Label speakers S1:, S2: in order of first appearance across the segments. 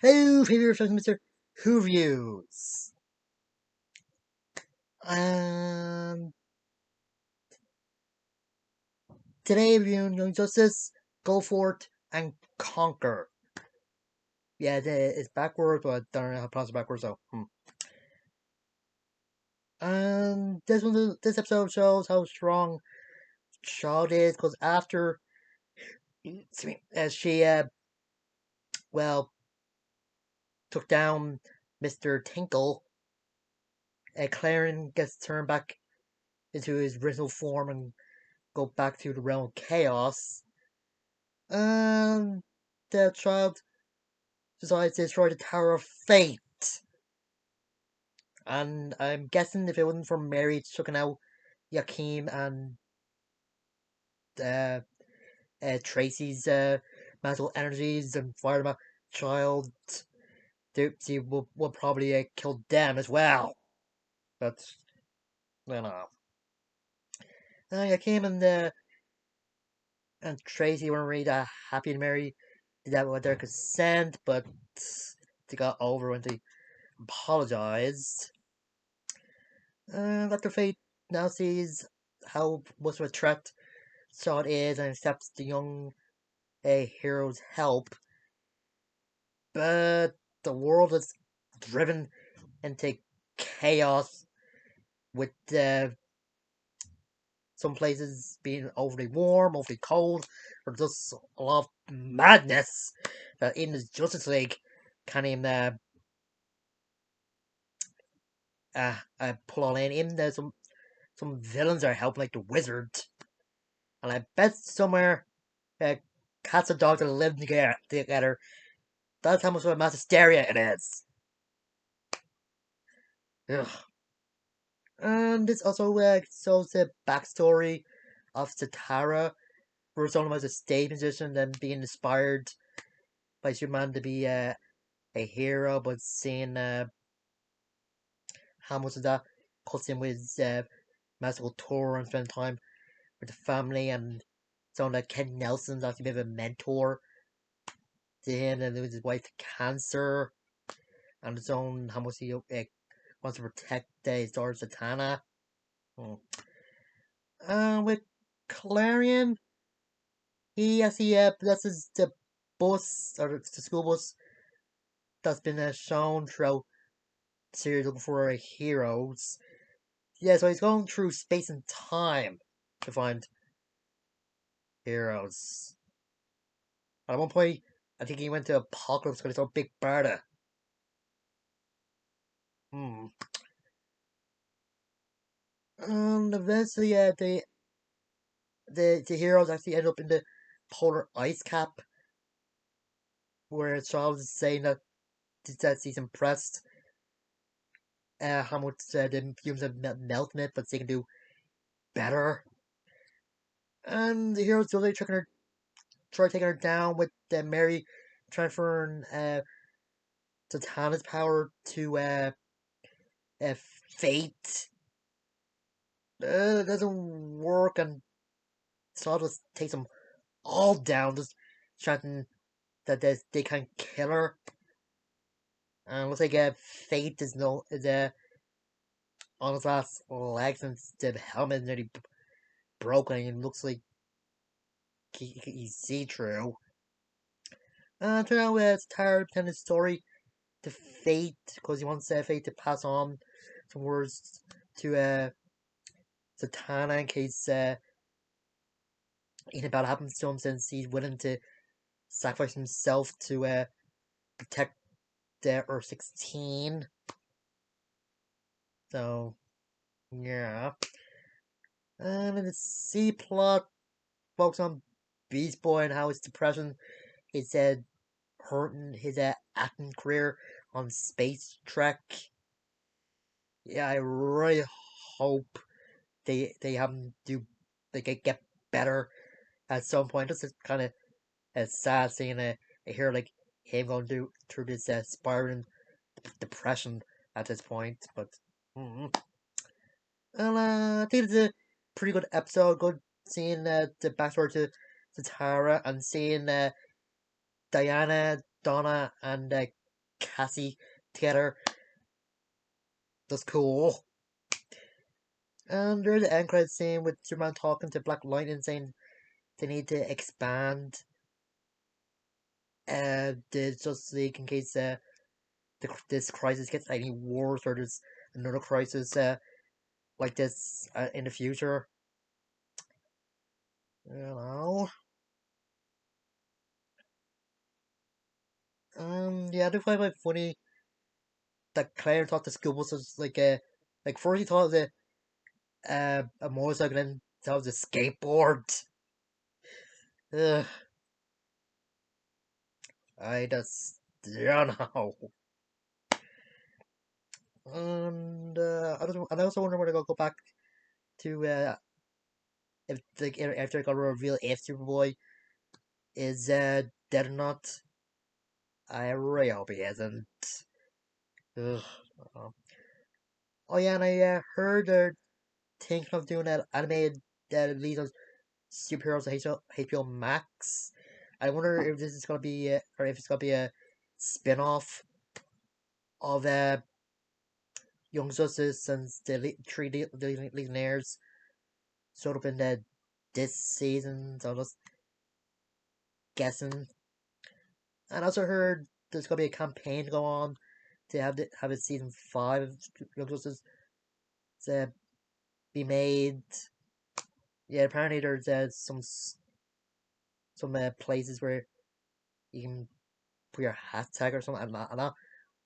S1: Hello, favorite from Mr.Who reviews. Um, Today reviewing Young Justice, Go Forth, and Conquer. Yeah, it's backwards, but I don't know how to pronounce it backwards, so. This episode shows how strong Child is, because after, as she, well, took down Mr. Tinkle, Claren gets turned back into his original form and go back to the realm of chaos. And the child decides to destroy the Tower of Fate. And I'm guessing if it wasn't for Mary chucking out Yakim and uh, Tracy's magical energies and fired about child, she will probably kill them as well. But, you know. Yakim and Tracy weren't really that happy to Mary did that with their consent, but they got over when they apologized. Dr. Fate now sees how much of a threat Sean is and accepts the young hero's help, but the world is driven into chaos with some places being overly warm, overly cold, or just a lot of madness that in the Justice League can't even pull all in. Even there's some villains are helping, like the Wizard, and I bet somewhere cats and dogs are living together. That's how much of a mass hysteria it is. Ugh. And this also shows the backstory of Satara, where someone was a stage musician and being inspired by Superman to be a hero, but seeing how much of that cuts in with his magical tour and spending time with the family, and someone like Ken Nelson's actually a bit of a mentor to him, and lose his wife to cancer, and his own how much he wants to protect his daughter Satana. Hmm. With Clarion, he actually possesses the bus or the school bus that's been shown throughout the series looking for heroes. Yeah, so he's going through space and time to find heroes. At one point, I think he went to Apocalypse because he saw Big Barda. Hmm. And eventually, the heroes actually end up in the polar ice cap, where Charles is saying that he's impressed how much the humans have melted it, but they can do better. And the heroes really try taking her down with Mary transferring Zatanna's power to Fate. It doesn't work, and Stardust takes them all down, just chanting that they can't kill her. And looks like Fate is on his last legs, and the helmet is nearly broken, and looks like he's see through. Turn out it's tired telling his story to Fate because he wants Fate to pass on some words to Zatanna in case anything bad happens to him, since he's willing to sacrifice himself to protect Earth 16. So, yeah. In the C plot, focus on Beast Boy and how his depression is hurting his acting career on Space Trek. Yeah, I really hope they have him they get better at some point. This is kind of sad seeing a hero like him going through this spiraling depression at this point. But and I think it's a pretty good episode. Good seeing the backstory to Tara and seeing Diana, Donna, and Cassie together. That's cool. And there's the end credit scene with Superman talking to Black Lightning saying they need to expand the Justice League in case this crisis gets any worse or there's another crisis like this in the future. You know. Yeah, I do find it funny that Claire thought the school bus was like first he thought it was a motorcycle, then thought it was a skateboard. Ugh, I just don't know. And I also wonder when I go back to if like after I got to reveal if Superboy is dead or not. I really hope he isn't. Ugh. Oh yeah, and I heard they're thinking of doing that animated lead of superheroes on HBO Max. I wonder if this is gonna be or if it's gonna be a spin-off of Young Justice since the three Legionnaires showed up in this season. So I'm just guessing. And I also heard there's gonna be a campaign to go on to have a season 5 of Young Justice to be made. Yeah, apparently there's some places where you can put your hashtag or something. I'm not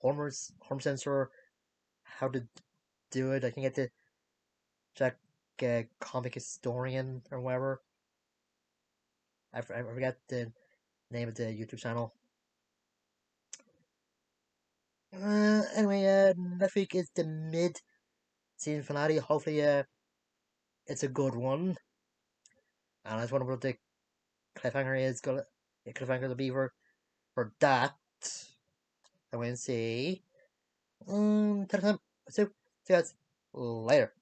S1: 100% sure how to do it. I can get to check comic historian or whatever. I forget the name of the YouTube channel. Anyway, next week is the mid season finale. Hopefully, it's a good one. And I just wonder what the cliffhanger is gonna the cliffhanger to be for that. I want to see. Time. So, see you guys later.